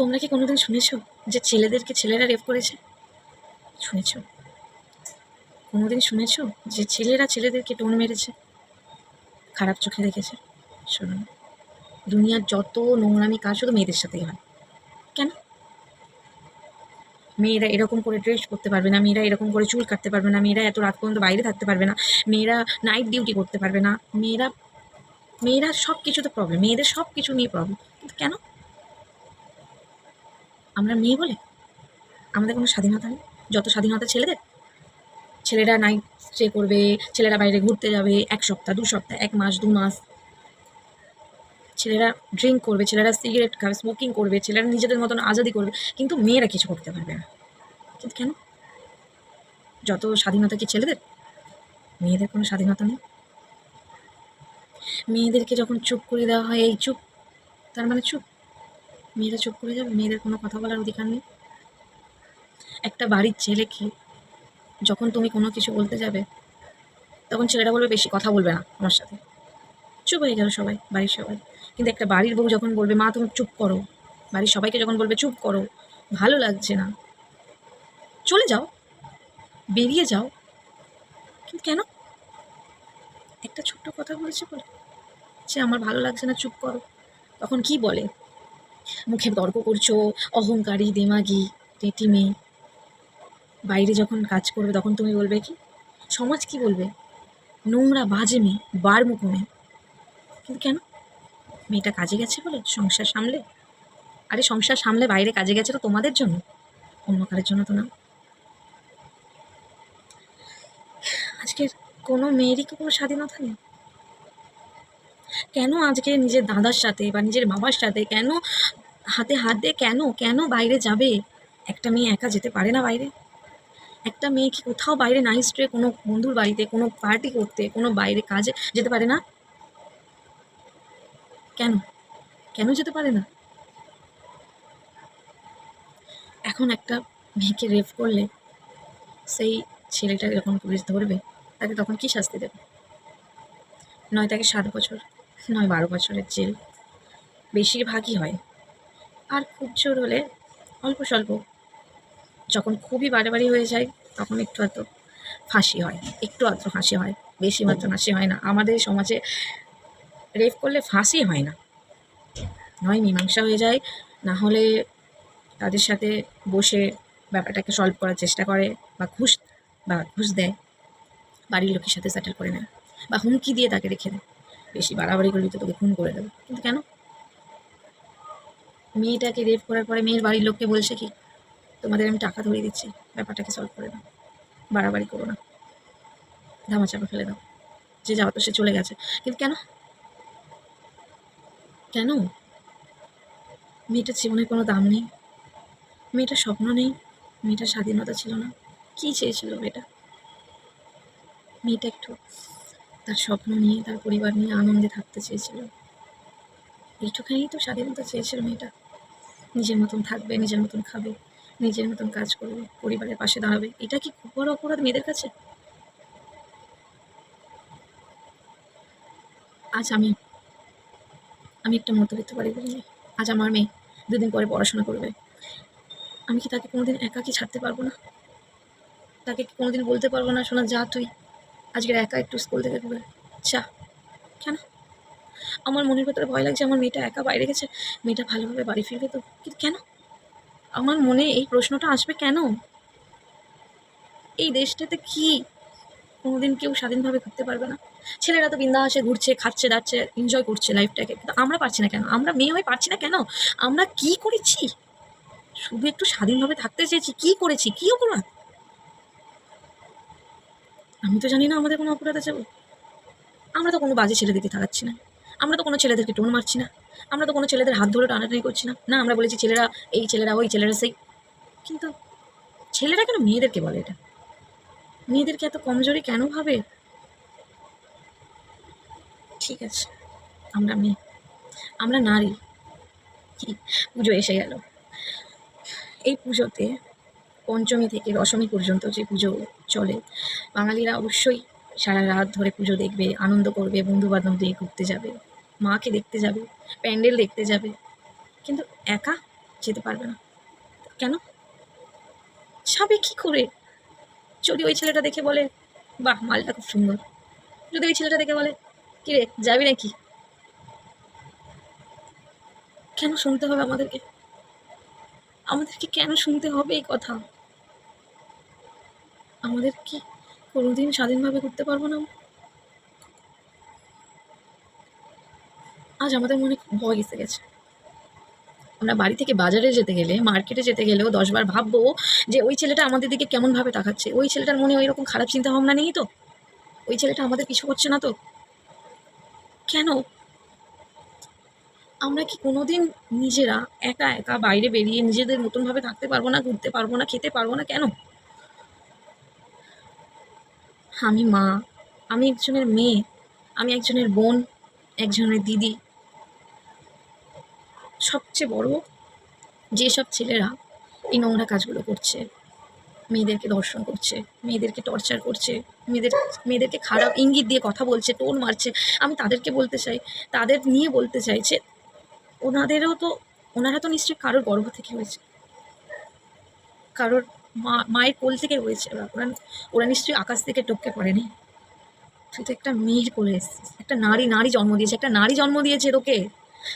তোমরা কি কোনোদিন শুনেছো যে ছেলেদেরকে ছেলেরা রেপ করেছে? শুনেছো? কোনোদিন শুনেছো যে ছেলেরা ছেলেদেরকে টোন মেরেছে, খারাপ চোখে দেখেছে? শোনো, দুনিয়ার যত নোংরামি কাজ শুধু মেয়েদের সাথেই হয়। কেন? মেয়েরা এরকম করে ড্রেস করতে পারবে না, মেয়েরা এরকম করে চুল কাটতে পারবে না, মেয়েরা এত রাত পর্যন্ত বাইরে থাকতে পারবে না, মেয়েরা নাইট ডিউটি করতে পারবে না, মেয়েরা মেয়েরা সব কিছুতে প্রবলেম, মেয়েদের সব কিছু নিয়ে প্রবলেম। কিন্তু কেন? আমরা মেয়ে বলে আমাদের কোনো স্বাধীনতা নেই? যত স্বাধীনতা ছেলেদের। ছেলেরা নাইট স্টে করবে, ছেলেরা বাইরে ঘুরতে যাবে ১ সপ্তাহ, ২ সপ্তাহ, ১ মাস, ২ মাস। ছেলেরা ড্রিঙ্ক করবে, ছেলেরা সিগারেট খাবে, স্মোকিং করবে, ছেলেরা নিজেদের মতন আজাদি করবে, কিন্তু মেয়েরা কিছু করতে পারবে না। কিন্তু কেন? যত স্বাধীনতা কি ছেলেদের? মেয়েদের কোনো স্বাধীনতা নেই? মেয়েদেরকে যখন চুপ করে দেওয়া হয়, এই চুপ, তার মানে চুপ? মেয়েরা চুপ করে যাবে? মেয়েদের কোনো কথা বলার অধিকার নেই? একটা বাড়ির ছেলেকে যখন তুমি কোনো কিছু বলতে যাবে, তখন ছেলেরা বলবে বেশি কথা বলবে না আমার সাথে। চুপ হয়ে গেল সবাই, বাড়ির সবাই। কিন্তু একটা বাড়ির বউ যখন বলবে মা তুমি চুপ করো, বাড়ির সবাইকে যখন বলবে চুপ করো, ভালো লাগছে না, চলে যাও, বেরিয়ে যাও, কিন্তু কেন? একটা ছোট্ট কথা বলেছে বলে যে আমার ভালো লাগছে না, চুপ করো। তখন কি বলে? মুখে তর্ক করছো, অহংকারী, দেমাগি, টেটি মেয়ে। বাইরে যখন কাজ করবে তখন তুমি বলবে কি? সমাজ কি বলবে? নোংরা, বাজে মেয়ে, বারমুখো মেয়ে। কিন্তু কেন? মেয়েটা কাজে গেছে বলে, সংসার সামলে। আরে সংসার সামলে বাইরে কাজে গেছে তো তোমাদের জন্য, অন্য কারের জন্য তো না। আজকের কোনো মেয়েরই কি কোনো স্বাধীনতা নেই? কেন আজকে নিজের দাদার সাথে বা নিজের বাবার সাথে কেন হাতে হাত দিয়ে কেন কেন বাইরে যাবে? একটা মেয়ে একা যেতে পারে না বাইরে? একটা মেয়ে কি কোথাও বাইরে নাইট স্টে, কোনো বন্ধুর বাড়িতে, কোনো পার্টি করতে, কোনো বাইরে কাজে যেতে পারে না? কেন? কেন যেতে পারে না? এখন একটা মেয়েকে রেপ করলে সেই ছেলেটা যখন পুলিশ ধরবে, তাকে তখন কি শাস্তি দেবে? নয় তাকে ৭ বছর, নয় ১২ বছরের জেল, বেশিরভাগই হয়। আর খুব জোর হলে অল্প স্বল্প, যখন খুবই বাড়াবাড়ি হয়ে যায় তখন একটু আধটু ফাঁসি হয়, একটু আধটু ফাঁসি হয়, বেশি মাত্র ফাঁসি হয় না। আমাদের সমাজে রেপ করলে ফাঁসি হয় না, নয় মীমাংসা হয়ে যায়, না হলে তাদের সাথে বসে ব্যাপারটাকে সলভ করার চেষ্টা করে, বা ঘুষ দেয়, বাড়ির লোকের সাথে সেটেল করে নেয়, বা হুমকি দিয়ে তাকে রেখে দেয়, বেশি বাড়াবাড়ি করবি তো তোকে খুন করে দেবে। কিন্তু কেন? মেয়েটাকে রেপ করার পরে মেয়ের বাড়ির লোককে বলছে কি, তোমাদের আমি টাকা ধরিয়ে দিচ্ছি, ব্যাপারটাকে সলভ করে দাও, বাড়াবাড়ি করো না, ধামাচাপা ফেলে দাও, যে যাওয়া তো সে চলে গেছে। কিন্তু কেন? কেন? মেয়েটার জীবনের কোনো দাম নেই, মেয়েটার স্বপ্ন নেই, মেয়েটার স্বাধীনতা ছিল না। কী চেয়েছিল মেয়েটা? মেয়েটা একটু তার স্বপ্ন নিয়ে, তার পরিবার নিয়ে আনন্দে থাকতে চেয়েছিল। এইটুখানি তো স্বাধীনতা চেয়েছিল মেয়েটা। নিজের মতন থাকবে, নিজের মতন খাবে, নিজের মতন কাজ করবে, পরিবারের পাশে দাঁড়াবে। এটা কি খুব বড় অপরাধ মেয়েদের কাছে? আজ আমি একটা মধ্যবিত্ত বাড়ির মেয়ে। আজ আমার মেয়ে ২ দিন পরে পড়াশোনা করবে। আমি কি তাকে কোনোদিন একাকী ছাড়তে পারবো না? তাকে কি কোনোদিন বলতে পারবো না, শোনা যা তুই আজকের একা একটু স্কুল থেকে ঘুরে যা? কেন? আমার মনের ভেতরে ভয় লাগছে, আমার মেয়েটা একা বাইরে গেছে, মেয়েটা ভালোভাবে বাড়ি ফিরবে তো? কিন্তু কেন? আমার মনে এই প্রশ্নটা আসবে কেন? এই দেশটাতে কি কোনোদিন কেউ স্বাধীনভাবে ঘুরতে পারবে না? ছেলেরা তো বিন্দাসে ঘুরছে, খাচ্ছে, দাচ্ছে, এনজয় করছে লাইফটাকে, কিন্তু আমরা পারছি না কেন? আমরা মেয়ে হয়ে পারছি না কেন? আমরা কি করেছি? শুধু একটু স্বাধীনভাবে থাকতে চেয়েছি, কি করেছি, কি অপরাধ? আমি তো জানি না আমাদের কোনো অপরাধ আছে বলে। আমরা তো কোনো বাজে ছেলেদেরকে তাড়াচ্ছি না, আমরা তো কোনো ছেলেদেরকে টোন মারছি না, আমরা তো কোনো ছেলেদের হাত ধরে টানাটানি করছি না, না আমরা বলেছি ছেলেরা এই, ছেলেরা ওই, ছেলেরা সেই। কিন্তু ছেলেরা কেন মেয়েদেরকে বলে এটা? মেয়েদেরকে এত কমজোরি কেন ভাবে? ঠিক আছে, আমরা মেয়ে, আমরা নারী। কি, পুজো এসে গেল। এই পুজোতে পঞ্চমী থেকে দশমী পর্যন্ত যে পুজো চলে, বাঙালিরা অবশ্যই সারা রাত ধরে পুজো দেখবে, আনন্দ করবে, বন্ধুবান্ধব দিয়ে ঘুরতে যাবে, মাকে দেখতে যাবে, প্যান্ডেল দেখতে যাবে। কিন্তু একা যেতে পারবে না। কেন যাবে কি করে? যদি ওই ছেলেটা দেখে বলে বাহ মালটা খুব সুন্দর, যদি ওই ছেলেটা দেখে বলে কি রে যাবি নাকি, কেন শুনতে হবে আমাদেরকে? আমাদেরকে কেন শুনতে হবে এই কথা? আমাদের কি কোনোদিন স্বাধীনভাবে ঘুরতে পারবো না? আজ আমাদের মনে খুব ভয় এসে গেছে। আমরা বাড়ি থেকে বাজারে যেতে গেলে, মার্কেটে যেতে গেলেও ১০ বার ভাববো যে ওই ছেলেটা আমাদের দিকে কেমনভাবে তাকাচ্ছে। ওই ছেলেটার মনে ওই রকম খারাপ চিন্তা ভাবনা নেই তো? ওই ছেলেটা আমাদের পিছু করছে না তো? কেন? আমরা কি কোনোদিন নিজেরা একা একা বাইরে বেরিয়ে নিজেদের মতনভাবে থাকতে পারবো না, ঘুরতে পারবো না, খেতে পারবো না? কেন? আমি মা, আমি একজনের মেয়ে, আমি একজনের বোন, একজনের দিদি। সবচেয়ে বড়, যেসব ছেলেরা এই নোংরা কাজগুলো করছে, মেয়েদেরকে ধর্ষণ করছে, মেয়েদেরকে টর্চার করছে, মেয়েদেরকে খারাপ ইঙ্গিত দিয়ে কথা বলছে, টোন মারছে, আমি তাদেরকে বলতে চাই, তাদের নিয়ে বলতে চাইছে, ওনারা তো নিশ্চয়ই কারোর গর্ভ থেকে হয়েছে, কারোর মায়ের কোল থেকে হয়েছে। ওরা নিশ্চয়ই আকাশ থেকে টপকে পড়েনি। তুই তো একটা মেয়ের কোলে এসেছিস, একটা নারী জন্ম দিয়েছে, একটা নারী জন্ম দিয়েছে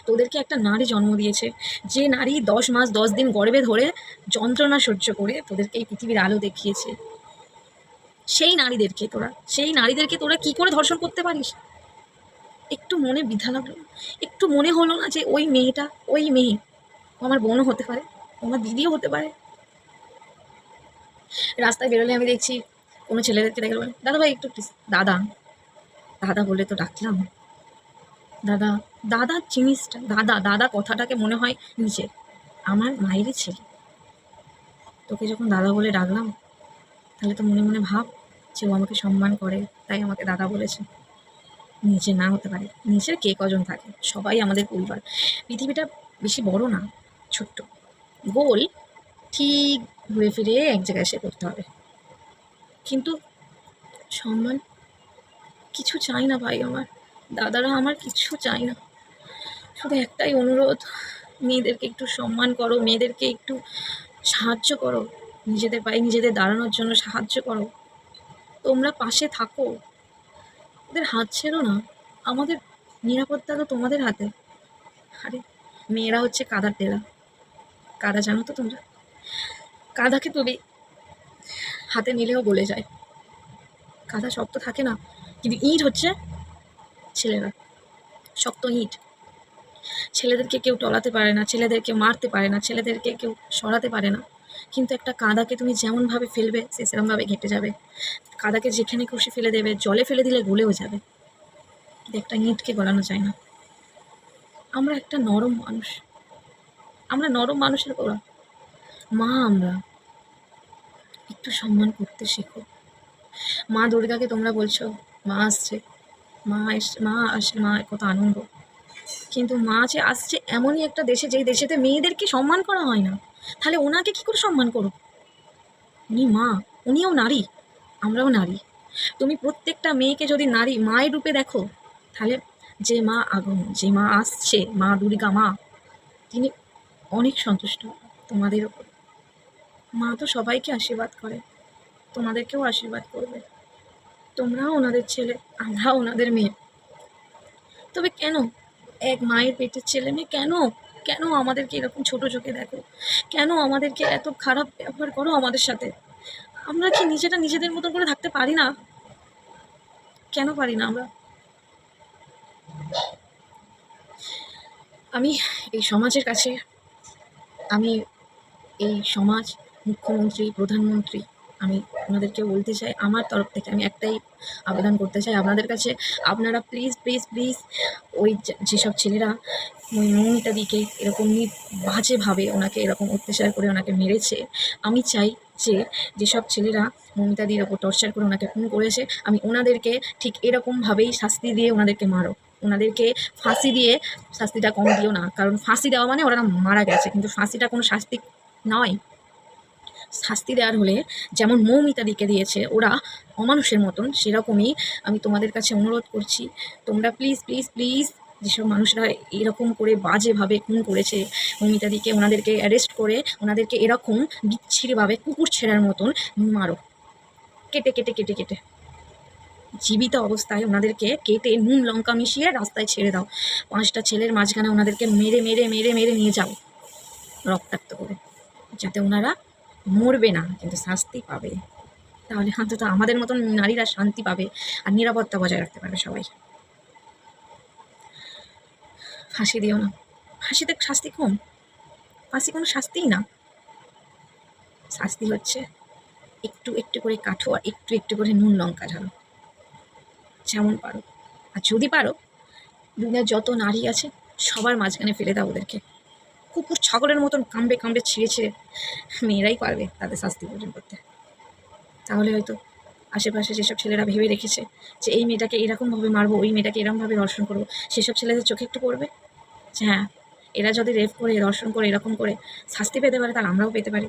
তোদেরকে একটা নারী জন্ম দিয়েছে, যে নারী 10 মাস 10 দিন গর্ভে ধরে যন্ত্রণা সহ্য করে তোদেরকে এই পৃথিবীর আলো দেখিয়েছে। সেই নারীদেরকে তোরা কি করে ধর্ষণ করতে পারিস? একটু মনে দ্বিধা লাগলো, একটু মনে হলো না যে ওই মেয়েটা, ওই মেয়ে আমার বোনও হতে পারে, আমার দিদিও হতে পারে। রাস্তায় বেরোলে আমি দেখছি কোনো ছেলেদেরকে দেখে বলে দাদা ভাই একটু প্লিজ, দাদা দাদা বলে তো ডাকলাম, দাদা দাদা জিনিসটা, দাদা দাদা কথাটাকে মনে হয় নিজের, আমার মায়েরই ছেলে, তোকে যখন দাদা বলে ডাকলাম তাহলে তো মনে মনে ভাব যে ও আমাকে সম্মান করে, তাই আমাকে দাদা বলেছে। নিজের না হতে পারে, নিজের কে কজন থাকে, সবাই আমাদের পরিবার। পৃথিবীটা বেশি বড় না, ছোট্ট, গোল, ঠিক ঘুরে ফিরে এক জায়গায় এসে করতে হবে। কিন্তু সম্মান কিছু চাই না ভাই, আমার দাদারা আমার কিছু চাই না, শুধু একটাই অনুরোধ, মেয়েদেরকে একটু সম্মান করো, মেয়েদেরকে একটু সাহায্য করো, নিজেদের পায়ে নিজেদের দাঁড়ানোর জন্য সাহায্য করো, তোমরা পাশে থাকো, ওদের হাত ছেড়ো না। আমাদের নিরাপত্তা তো তোমাদের হাতে। আরে মেয়েরা হচ্ছে কাদার টেলা, কাদা জানো তো তোমরা? কাদাকে তুমি হাতে নিলেও গলে যায়, কাদা শক্ত থাকে না, কিন্তু ইট হচ্ছে ছেলেরা, শক্ত ইট। ছেলেদেরকে কেউ টলাতে পারে না, ছেলেদেরকে মারতে পারে না, ছেলেদেরকে কেউ সরাতে পারে না, কিন্তু একটা কাদাকে তুমি যেমনভাবে ফেলবে সে সেরমভাবে ঘেঁটে যাবে। কাদাকে যেখানে খুশি ফেলে দেবে, জলে ফেলে দিলে গলেও যাবে, কিন্তু একটা ইঁটকে গলানো যায় না। আমরা একটা নরম মানুষ, আমরা নরম মানুষের ওরা মা, আমরা একটু সম্মান করতে শেখো। মা দুর্গাকে তোমরা বলছো মা আসছে, মা আসছে, মা কত আনন্দ, কিন্তু মা যে আসছে এমনই একটা দেশে, যেই দেশেতে মেয়েদেরকে সম্মান করা হয় না, তাহলে ওনাকে কি করে সম্মান করো? উনি মা, উনিও নারী, আমরাও নারী। তুমি প্রত্যেকটা মেয়েকে যদি নারী মায়ের রূপে দেখো, তাহলে যে মা আগমন, যে মা আসছে, মা দুর্গা মা, তিনি অনেক সন্তুষ্ট তোমাদের ওপর। মা তো সবাইকে আশীর্বাদ করে, তোমাদেরকেও আশীর্বাদ করবে। তোমরাও ওনাদের ছেলে, আমরাও ওনাদের মেয়ে। তবে কেন এক মায়ের পেটের ছেলে মেয়ে, কেন কেন আমাদেরকে এরকম ছোট চোখে দেখো? কেন আমাদেরকে এত খারাপ ব্যবহার করো আমাদের সাথে? আমরা কি নিজেরা নিজেদের মতো করে থাকতে পারি না? কেন পারি না আমরা? আমি এই সমাজের কাছে, আমি এই সমাজ, মুখ্যমন্ত্রী, প্রধানমন্ত্রী, আমি ওনাদেরকে বলতে চাই, আমার তরফ থেকে আমি একটাই আবেদন করতে চাই আপনাদের কাছে, আপনারা প্লিজ প্লিজ প্লিজ ওই যেসব ছেলেরা ওই মৌমিতাদিকে এরকম বাজেভাবে ওনাকে এরকম অত্যাচার করে ওনাকে মেরেছে, আমি চাই যে যেসব ছেলেরা মৌমিতাদির ওপর টর্চার করে ওনাকে খুন করেছে, আমি ওনাদেরকে ঠিক এরকমভাবেই শাস্তি দিয়ে ওনাদেরকে মারো, ওনাদেরকে ফাঁসি দিয়ে শাস্তিটা কম দিও না, কারণ ফাঁসি দেওয়া মানে ওরা মারা গেছে, কিন্তু ফাঁসিটা কোনো শাস্তি নয়। শাস্তি দেওয়ার হলে যেমন মৌমিতাদিকে দিয়েছে ওরা অমানুষের মতন, সেরকমই আমি তোমাদের কাছে অনুরোধ করছি, তোমরা প্লিজ প্লিজ প্লিজ যেসব মানুষরা এরকম করে বাজেভাবে খুন করেছে মৌমিতাদিকে, ওনাদেরকে অ্যারেস্ট করে ওনাদেরকে এরকম বিচ্ছিরিভাবে কুকুর ছেঁড়ার মতন মারো, কেটে কেটে কেটে কেটে জীবিত অবস্থায় ওনাদেরকে কেটে নুন লঙ্কা মিশিয়ে রাস্তায় ছেড়ে দাও। 5টা ছেলের মাঝখানে ওনাদেরকে মেরে মেরে মেরে মেরে নিয়ে যাও রক্তাক্ত করে, যাতে ওনারা মরবে না কিন্তু শাস্তি পাবে। তাহলে অন্তত আমাদের মতন নারীরা শান্তি পাবে আর নিরাপত্তা বজায় রাখতে পারবে সবাই। ফাঁসি দিও না, ফাঁসিতে শাস্তি কম, ফাঁসি কোনো শাস্তিই না। শাস্তি হচ্ছে একটু একটু করে কাঠো আর একটু একটু করে নুন লঙ্কা ঢালো, যেমন পারো। আর যদি পারো দুনিয়ার যত নারী আছে সবার মাঝখানে ফেলে দাও ওদেরকে, কুকুর ছাগলের মতন কামড়ে কামড়ে ছিঁড়ে ছিঁড়ে। মেয়েরাই পারবে তাদের শাস্তি প্রদান করতে। তাহলে হয়তো আশেপাশে যেসব ছেলেরা ভেবে রেখেছে যে এই মেয়েটাকে এরকমভাবে মারবো, ওই মেয়েটাকে এরকমভাবে ধর্ষণ করবো, সেসব ছেলেদের চোখে একটু পড়বে যে হ্যাঁ, এরা যদি রেপ করে ধর্ষণ করে এরকম করে শাস্তি পেতে পারে তাহলে আমরাও পেতে পারি।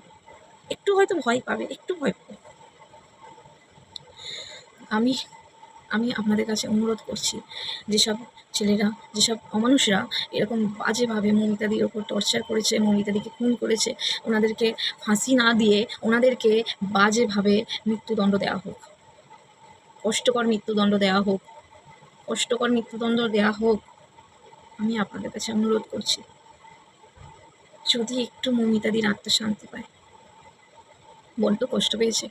একটু হয়তো ভয় পাবে, একটু ভয় পাবে। আমি আমি আপনাদের কাছে অনুরোধ করছি, যেসব ছেলেরা, যেসব অমানুষরা এরকম বাজেভাবে মৌমিতাদির ওপর টর্চার করেছে, মৌমিতাদিকে খুন করেছে, ওনাদেরকে ফাঁসি না দিয়ে ওনাদেরকে বাজেভাবে মৃত্যুদণ্ড দেওয়া হোক, কষ্টকর মৃত্যুদণ্ড দেওয়া হোক, কষ্টকর মৃত্যুদণ্ড দেওয়া হোক। আমি আপনাদের কাছে অনুরোধ করছি, যদি একটু মৌমিতাদির আত্মশান্তি পায়। বড্ড কষ্ট পেয়েছে।